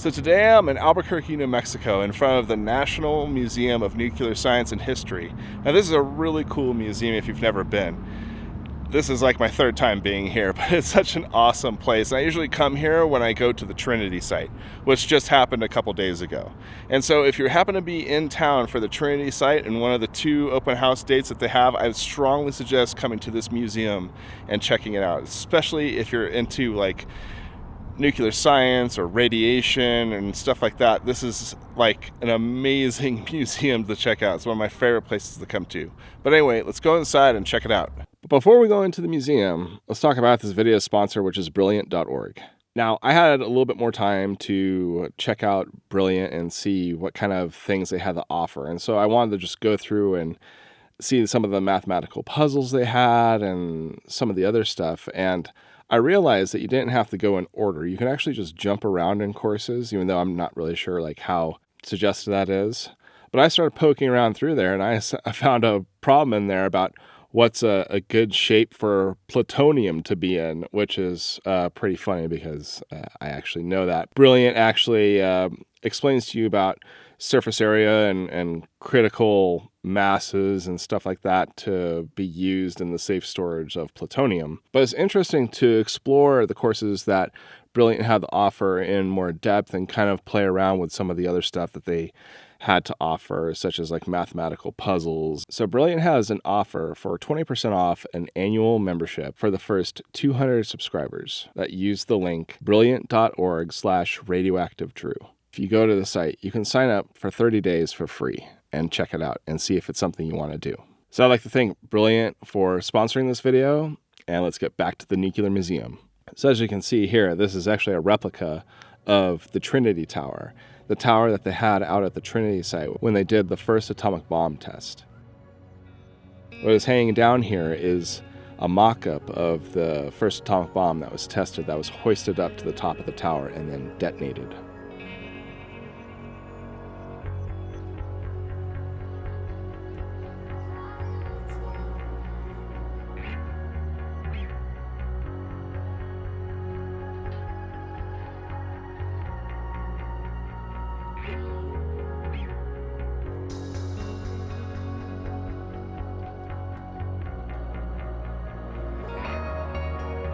So today I'm in Albuquerque, New Mexico, in front of the National Museum of Nuclear Science and History. Now this is a really cool museum if you've never been. This is like my third time being here, but it's such an awesome place. And I usually come here when I go to the Trinity site, which just happened a couple days ago. And so if you happen to be in town for the Trinity site and one of the 2 open house dates that they have, I would strongly suggest coming to this museum and checking it out, especially if you're into like nuclear science or radiation and stuff like that. This is like an amazing museum to check out. It's one of my favorite places to come to. But anyway, let's go inside and check it out. But before we go into the museum, let's talk about this video sponsor, which is Brilliant.org. Now, I had a little bit more time to check out Brilliant and see what kind of things they had to offer. And so I wanted to just go through and see some of the mathematical puzzles they had and some of the other stuff. And I realized that you didn't have to go in order. You can actually just jump around in courses, even though I'm not really sure like how suggested that is. But I started poking around through there, and I found a problem in there about what's a good shape for plutonium to be in, which is pretty funny because I actually know that. Brilliant actually explains to you about surface area and critical masses and stuff like that to be used in the safe storage of plutonium. But it's interesting to explore the courses that Brilliant had to offer in more depth and kind of play around with some of the other stuff that they had to offer, such as like mathematical puzzles. So Brilliant has an offer for 20% off an annual membership for the first 200 subscribers that use the link brilliant.org/radioactivetrue. If you go to the site, you can sign up for 30 days for free and check it out and see if it's something you want to do. So I'd like to thank Brilliant for sponsoring this video, and let's get back to the Nuclear Museum. So as you can see here, this is actually a replica of the Trinity Tower, the tower that they had out at the Trinity site when they did the first atomic bomb test. What is hanging down here is a mock-up of the first atomic bomb that was tested, that was hoisted up to the top of the tower and then detonated.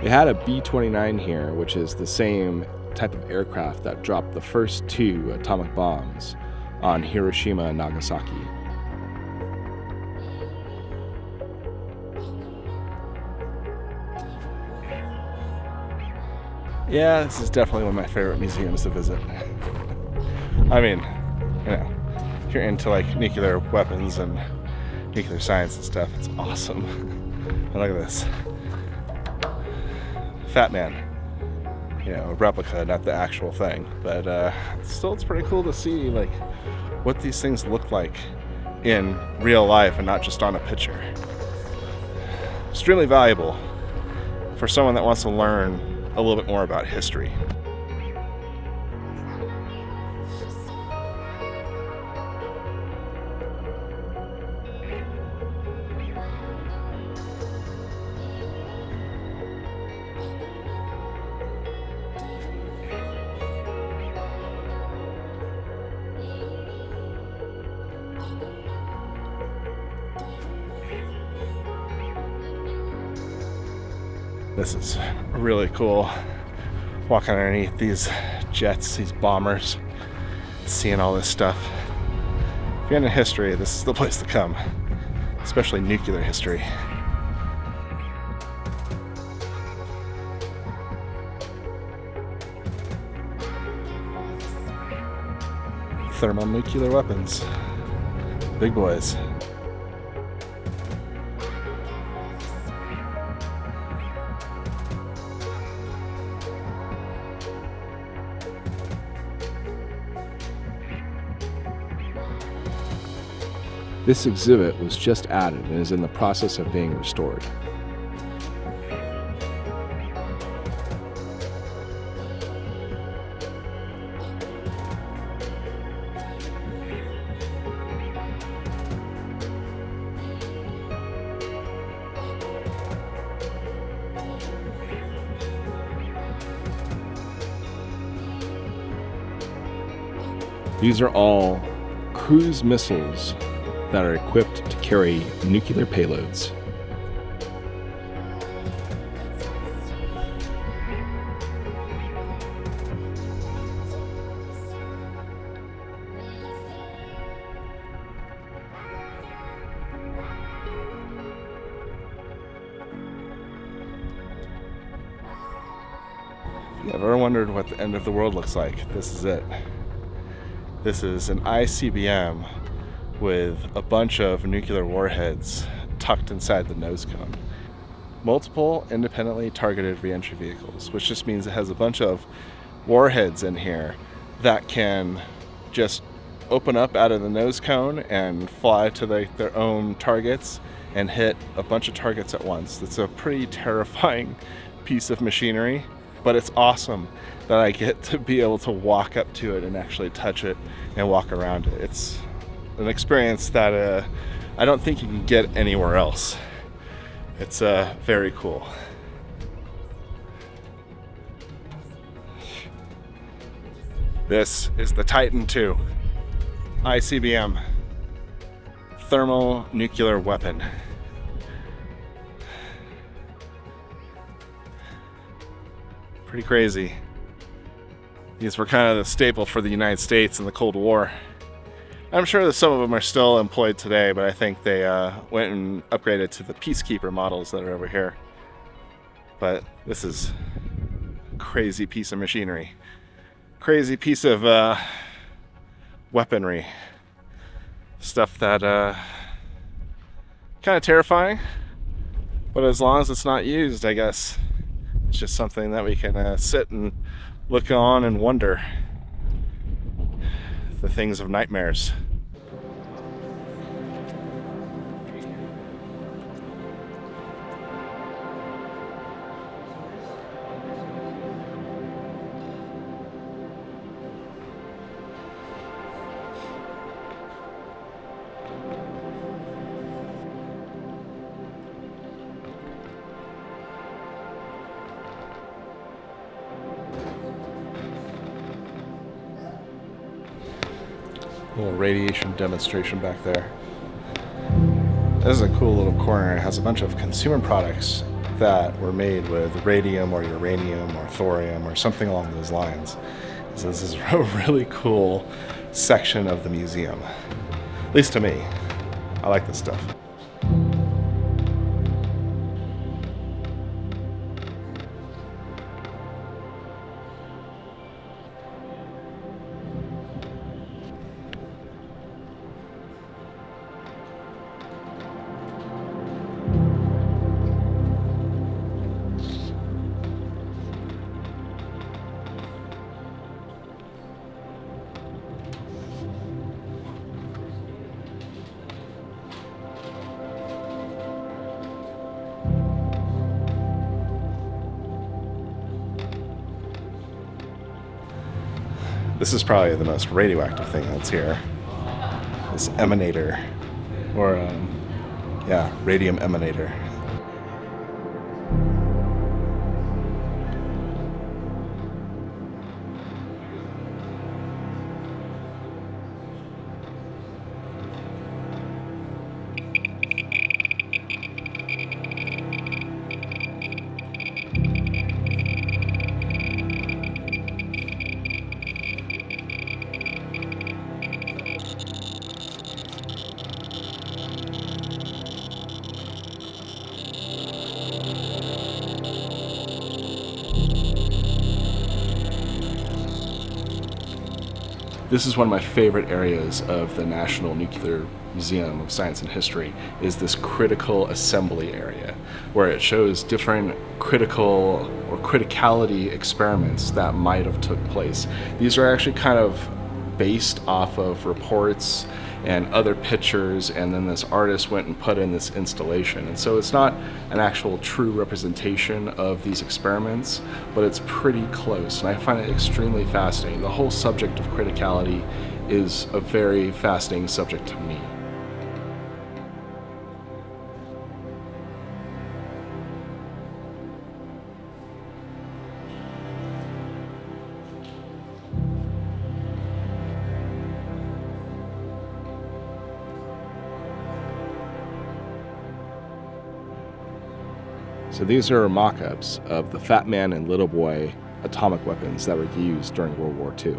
They had a B-29 here, which is the same type of aircraft that dropped the first 2 atomic bombs on Hiroshima and Nagasaki. Yeah, this is definitely one of my favorite museums to visit. I mean, you know, if you're into like nuclear weapons and nuclear science and stuff, it's awesome. And look at this. Fat Man, you know, a replica, not the actual thing, but still it's pretty cool to see like what these things look like in real life and not just on a picture. Extremely valuable for someone that wants to learn a little bit more about history. This is really cool, walking underneath these jets, these bombers, seeing all this stuff. If you're into history, this is the place to come, especially nuclear history. Thermonuclear weapons, big boys. This exhibit was just added and is in the process of being restored. These are all cruise missiles that are equipped to carry nuclear payloads. If you've ever wondered what the end of the world looks like, this is it. This is an ICBM with a bunch of nuclear warheads tucked inside the nose cone. Multiple independently targeted reentry vehicles, which just means it has a bunch of warheads in here that can just open up out of the nose cone and fly to their own targets and hit a bunch of targets at once. It's a pretty terrifying piece of machinery, but it's awesome that I get to be able to walk up to it and actually touch it and walk around it. It's an experience that I don't think you can get anywhere else. It's very cool. This is the Titan II ICBM thermonuclear weapon. Pretty crazy. These were kind of the staple for the United States in the Cold War. I'm sure that some of them are still employed today, but I think they went and upgraded to the Peacekeeper models that are over here. But this is a crazy piece of machinery. Crazy piece of weaponry. Stuff that kind of terrifying, but as long as it's not used, I guess it's just something that we can sit and look on and wonder. The things of nightmares. Little radiation demonstration back there. This is a cool little corner. It has a bunch of consumer products that were made with radium or uranium or thorium or something along those lines. So this is a really cool section of the museum. At least to me. I like this stuff. This is probably the most radioactive thing that's here. This emanator, or radium emanator. This is one of my favorite areas of the National Nuclear Museum of Science and History, is this critical assembly area, where it shows different critical or criticality experiments that might have took place. These are actually kind of based off of reports and other pictures, and then this artist went and put in this installation. And so it's not an actual true representation of these experiments, but it's pretty close, and I find it extremely fascinating. The whole subject of criticality is a very fascinating subject to me. So these are mock-ups of the Fat Man and Little Boy atomic weapons that were used during World War II.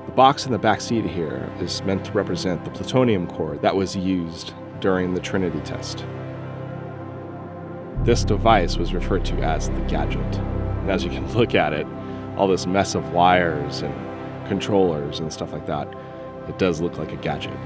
The box in the back seat here is meant to represent the plutonium core that was used during the Trinity test. This device was referred to as the gadget. And as you can look at it, all this mess of wires and controllers and stuff like that, it does look like a gadget.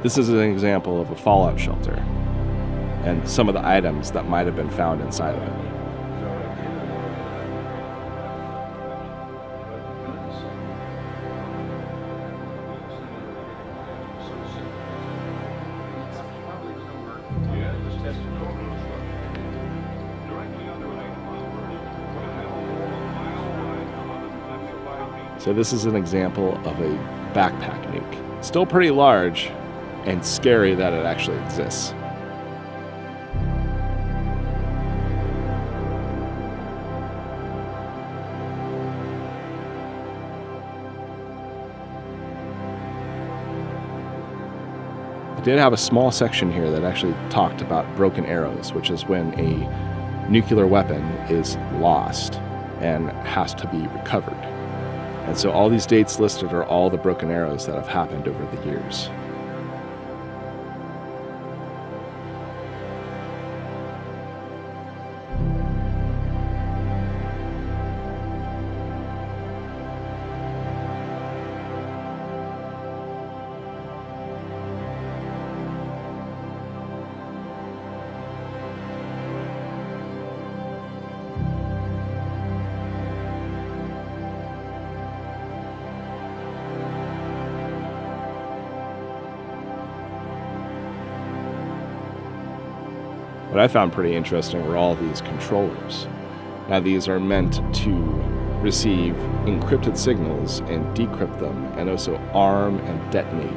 This is an example of a fallout shelter and some of the items that might have been found inside of it. So this is an example of a backpack nuke. Still pretty large, and scary that it actually exists. I did have a small section here that actually talked about broken arrows, which is when a nuclear weapon is lost and has to be recovered. And so all these dates listed are all the broken arrows that have happened over the years. What I found pretty interesting were all these controllers. Now these are meant to receive encrypted signals and decrypt them, and also arm and detonate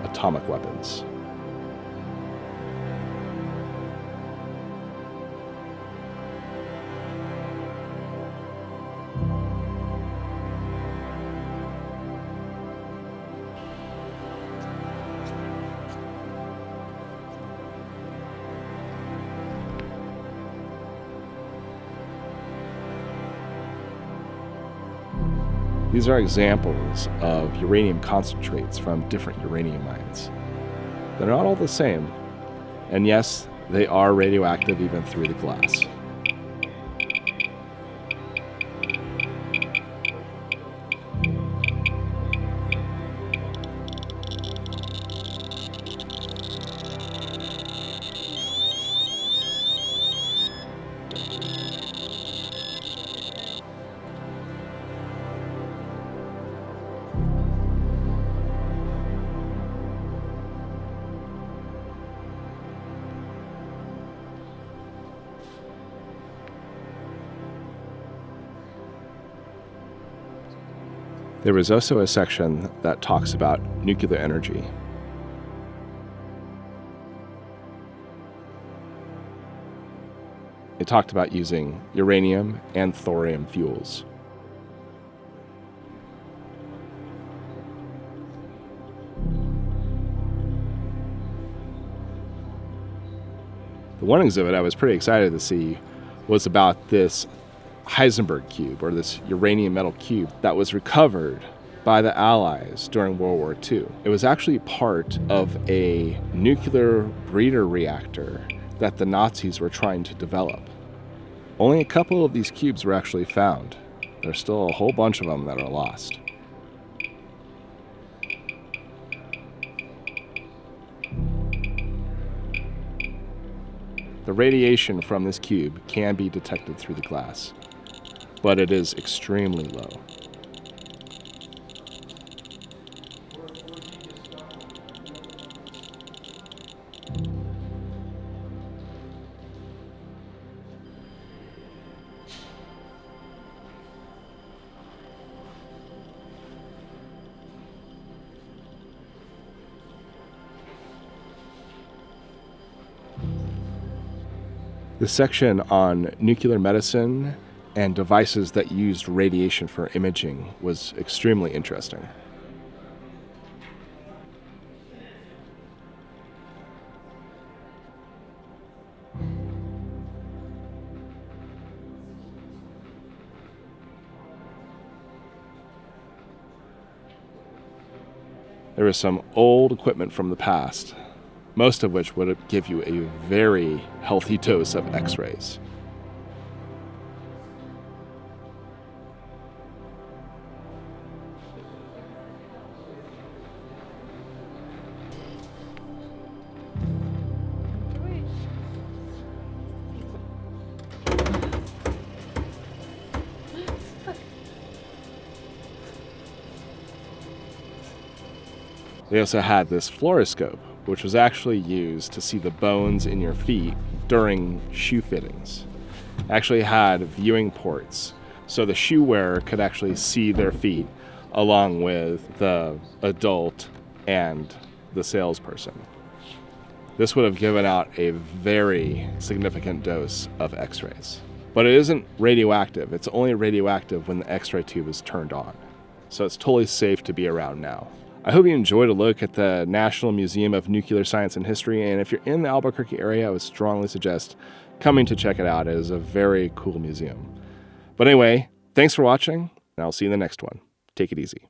atomic weapons. These are examples of uranium concentrates from different uranium mines. They're not all the same, and yes, they are radioactive even through the glass. There was also a section that talks about nuclear energy. It talked about using uranium and thorium fuels. The one exhibit I was pretty excited to see was about this Heisenberg cube, or this uranium metal cube that was recovered by the Allies during World War II. It was actually part of a nuclear breeder reactor that the Nazis were trying to develop. Only a couple of these cubes were actually found. There's still a whole bunch of them that are lost. The radiation from this cube can be detected through the glass, but it is extremely low. The section on nuclear medicine and devices that used radiation for imaging was extremely interesting. There was some old equipment from the past, most of which would give you a very healthy dose of X-rays. They also had this fluoroscope, which was actually used to see the bones in your feet during shoe fittings. It actually had viewing ports, so the shoe wearer could actually see their feet along with the adult and the salesperson. This would have given out a very significant dose of X-rays. But it isn't radioactive. It's only radioactive when the X-ray tube is turned on. So it's totally safe to be around now. I hope you enjoyed a look at the National Museum of Nuclear Science and History, and if you're in the Albuquerque area, I would strongly suggest coming to check it out. It is a very cool museum. But anyway, thanks for watching, and I'll see you in the next one. Take it easy.